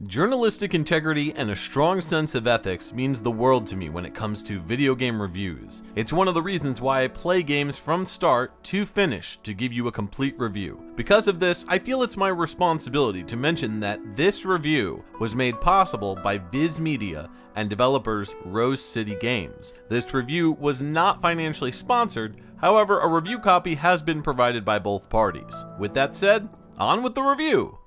Journalistic integrity and a strong sense of ethics means the world to me when it comes to video game reviews. It's one of the reasons why I play games from start to finish to give you a complete review. Because of this, I feel it's my responsibility to mention that this review was made possible by Viz Media and developers Rose City Games. This review was not financially sponsored, however, a review copy has been provided by both parties. With that said, on with the review!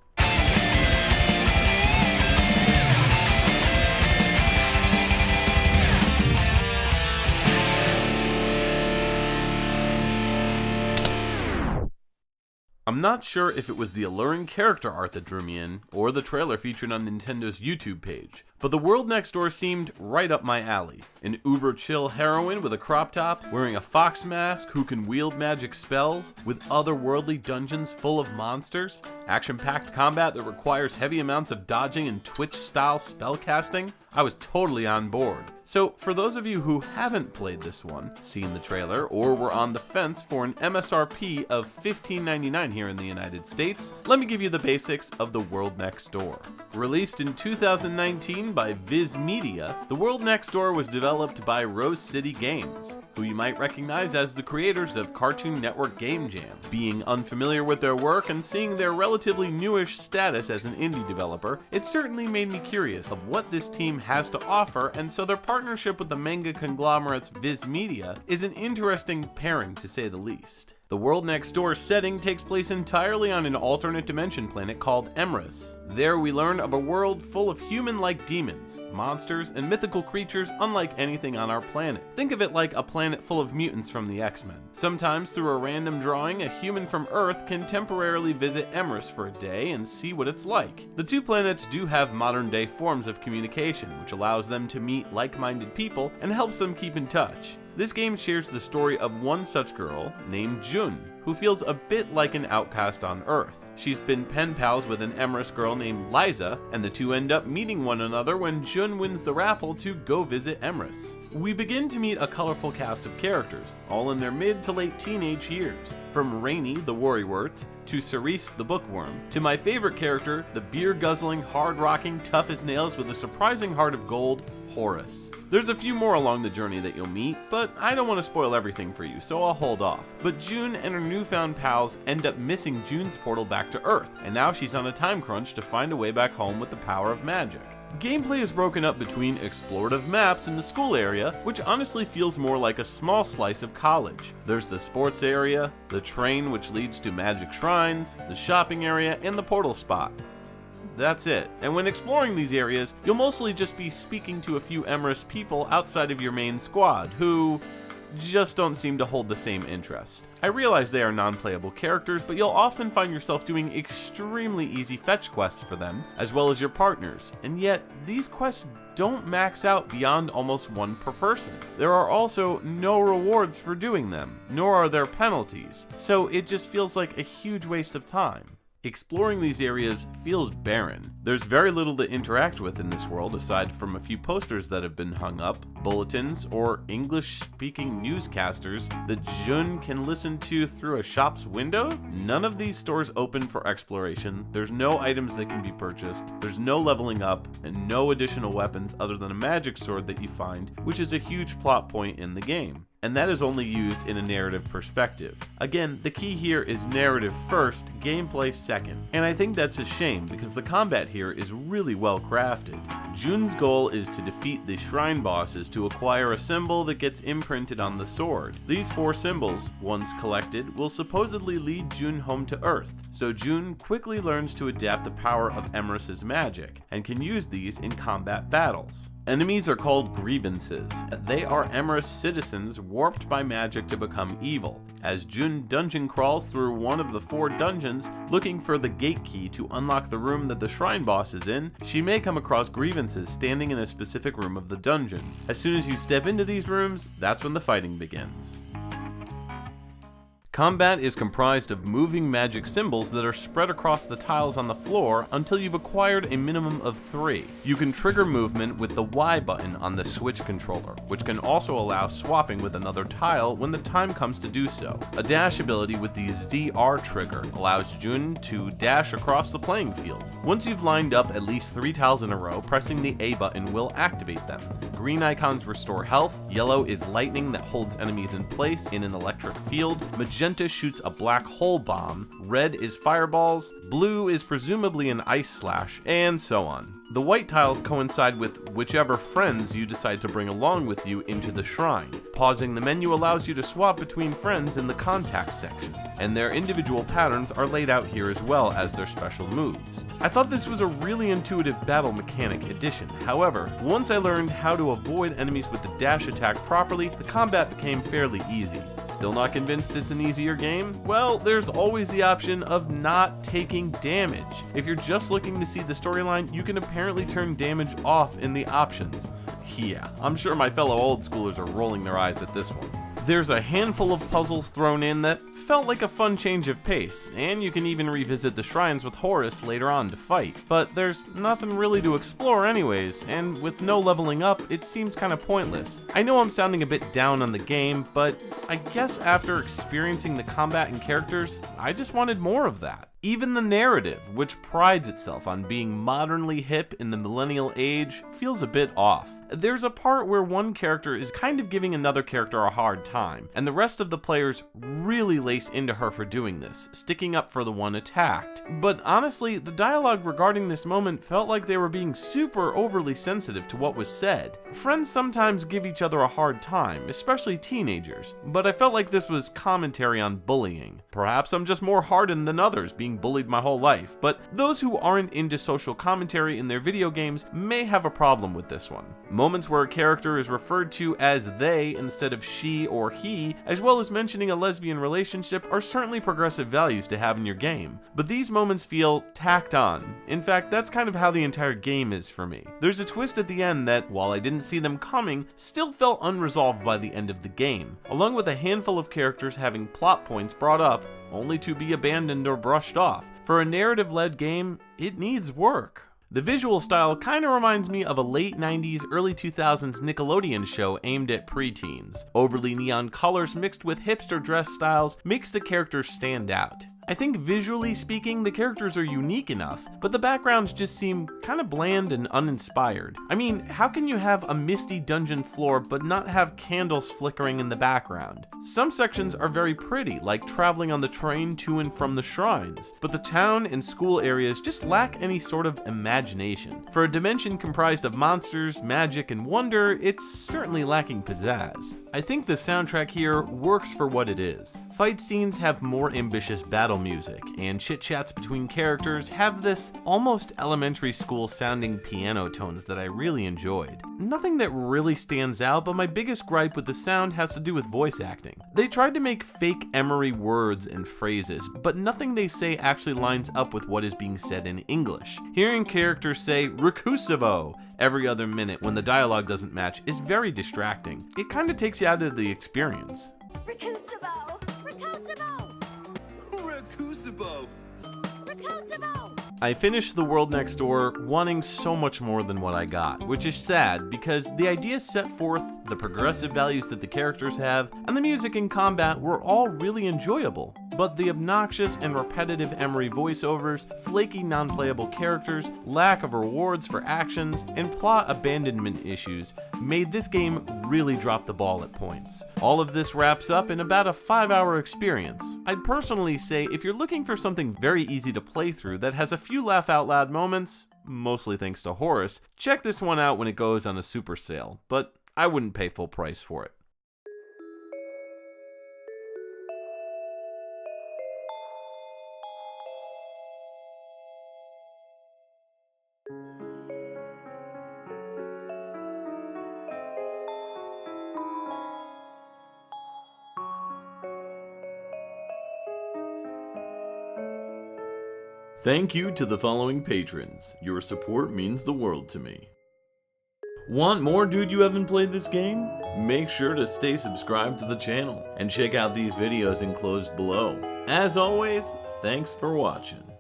I'm not sure if it was the alluring character art that drew me in, or the trailer featured on Nintendo's YouTube page, but the world next door seemed right up my alley. An uber chill heroine with a crop top, wearing a fox mask who can wield magic spells, with otherworldly dungeons full of monsters, action-packed combat that requires heavy amounts of dodging and Twitch-style spellcasting. I was totally on board. So for those of you who haven't played this one, seen the trailer, or were on the fence for an MSRP of $15.99 here in the United States, let me give you the basics of The World Next Door. Released in 2019 by Viz Media, The World Next Door was developed by Rose City Games, who you might recognize as the creators of Cartoon Network Game Jam. Being unfamiliar with their work and seeing their relatively newish status as an indie developer, it certainly made me curious of what this team has to offer, and so their partnership with the manga conglomerates Viz Media is an interesting pairing to say the least. The World Next Door setting takes place entirely on an alternate dimension planet called Emerys. There we learn of a world full of human-like demons, monsters, and mythical creatures unlike anything on our planet. Think of it like a planet full of mutants from the X-Men. Sometimes through a random drawing, a human from Earth can temporarily visit Emerys for a day and see what it's like. The two planets do have modern-day forms of communication, which allows them to meet like-minded people and helps them keep in touch. This game shares the story of one such girl named Jun, who feels a bit like an outcast on Earth. She's been pen pals with an Emerys girl named Liza, and the two end up meeting one another when Jun wins the raffle to go visit Emerys. We begin to meet a colorful cast of characters, all in their mid to late teenage years. From Rainy, the worrywart, to Cerise, the bookworm, to my favorite character, the beer-guzzling, hard-rocking, tough-as-nails with a surprising heart of gold, Horace. There's a few more along the journey that you'll meet, but I don't want to spoil everything for you, so I'll hold off. But June and her newfound pals end up missing June's portal back to Earth, and now she's on a time crunch to find a way back home with the power of magic. Gameplay is broken up between explorative maps in the school area, which honestly feels more like a small slice of college. There's the sports area, the train which leads to magic shrines, the shopping area, and the portal spot. That's it. And when exploring these areas, you'll mostly just be speaking to a few Emerys people outside of your main squad, who just don't seem to hold the same interest. I realize they are non-playable characters, but you'll often find yourself doing extremely easy fetch quests for them, as well as your partners, and yet these quests don't max out beyond almost one per person. There are also no rewards for doing them, nor are there penalties, so it just feels like a huge waste of time. Exploring these areas feels barren. There's very little to interact with in this world aside from a few posters that have been hung up, bulletins, or English-speaking newscasters that Jun can listen to through a shop's window. None of these stores open for exploration, there's no items that can be purchased, there's no leveling up, and no additional weapons other than a magic sword that you find, which is a huge plot point in the game. And that is only used in a narrative perspective. Again, the key here is narrative first, gameplay second. And I think that's a shame because the combat here is really well crafted. Jun's goal is to defeat the shrine bosses to acquire a symbol that gets imprinted on the sword. These 4 symbols, once collected, will supposedly lead Jun home to Earth. So Jun quickly learns to adapt the power of Emerys' magic and can use these in combat battles. Enemies are called grievances. They are Emerys citizens warped by magic to become evil. As Jun dungeon crawls through one of the 4 dungeons, looking for the gate key to unlock the room that the shrine boss is in, she may come across grievances standing in a specific room of the dungeon. As soon as you step into these rooms, that's when the fighting begins. Combat is comprised of moving magic symbols that are spread across the tiles on the floor until you've acquired a minimum of 3. You can trigger movement with the Y button on the Switch controller, which can also allow swapping with another tile when the time comes to do so. A dash ability with the ZR trigger allows Jun to dash across the playing field. Once you've lined up at least 3 tiles in a row, pressing the A button will activate them. Green icons restore health, yellow is lightning that holds enemies in place in an electric field, magenta shoots a black hole bomb, red is fireballs, blue is presumably an ice slash, and so on. The white tiles coincide with whichever friends you decide to bring along with you into the shrine. Pausing the menu allows you to swap between friends in the contacts section, and their individual patterns are laid out here as well as their special moves. I thought this was a really intuitive battle mechanic addition. However, once I learned how to avoid enemies with the dash attack properly, the combat became fairly easy. Still not convinced it's an easier game? Well, there's always the option of not taking damage. If you're just looking to see the storyline, you can apparently turn damage off in the options. Yeah, I'm sure my fellow old schoolers are rolling their eyes at this one. There's a handful of puzzles thrown in that felt like a fun change of pace, and you can even revisit the shrines with Horus later on to fight, but there's nothing really to explore anyways, and with no leveling up, it seems kinda pointless. I know I'm sounding a bit down on the game, but I guess after experiencing the combat and characters, I just wanted more of that. Even the narrative, which prides itself on being modernly hip in the millennial age, feels a bit off. There's a part where one character is kind of giving another character a hard time, and the rest of the players really lace into her for doing this, sticking up for the one attacked. But honestly, the dialogue regarding this moment felt like they were being super overly sensitive to what was said. Friends sometimes give each other a hard time, especially teenagers, but I felt like this was commentary on bullying. Perhaps I'm just more hardened than others, being bullied my whole life, but those who aren't into social commentary in their video games may have a problem with this one. Moments where a character is referred to as they instead of she or he, as well as mentioning a lesbian relationship, are certainly progressive values to have in your game, but these moments feel tacked on. In fact, that's kind of how the entire game is for me. There's a twist at the end that, while I didn't see them coming, still felt unresolved by the end of the game, along with a handful of characters having plot points brought up only to be abandoned or brushed off. For a narrative-led game, it needs work. The visual style kinda reminds me of a late 90s, early 2000s Nickelodeon show aimed at preteens. Overly neon colors mixed with hipster dress styles makes the characters stand out. I think visually speaking, the characters are unique enough, but the backgrounds just seem kinda bland and uninspired. I mean, how can you have a misty dungeon floor but not have candles flickering in the background? Some sections are very pretty, like traveling on the train to and from the shrines, but the town and school areas just lack any sort of imagination. For a dimension comprised of monsters, magic, and wonder, it's certainly lacking pizzazz. I think the soundtrack here works for what it is. Fight scenes have more ambitious battle music, and chit-chats between characters have this almost elementary school sounding piano tones that I really enjoyed. Nothing that really stands out, but my biggest gripe with the sound has to do with voice acting. They tried to make fake Emery words and phrases, but nothing they say actually lines up with what is being said in English. Hearing characters say "Rekusivo" every other minute when the dialogue doesn't match is very distracting. It kinda takes you out of the experience. Rekusivo! Rekusivo! Rekusivo! Rekusivo! I finished The World Next Door wanting so much more than what I got, which is sad because the ideas set forth, the progressive values that the characters have, and the music and combat were all really enjoyable. But the obnoxious and repetitive Emery voiceovers, flaky non-playable characters, lack of rewards for actions, and plot abandonment issues made this game really drop the ball at points. All of this wraps up in about a 5-hour experience. I'd personally say if you're looking for something very easy to play through that has a few laugh out loud moments, mostly thanks to Horus, check this one out when it goes on a super sale, but I wouldn't pay full price for it. Thank you to the following patrons. Your support means the world to me. Want more Dude You Haven't Played This Game? Make sure to stay subscribed to the channel and check out these videos enclosed below. As always, thanks for watching.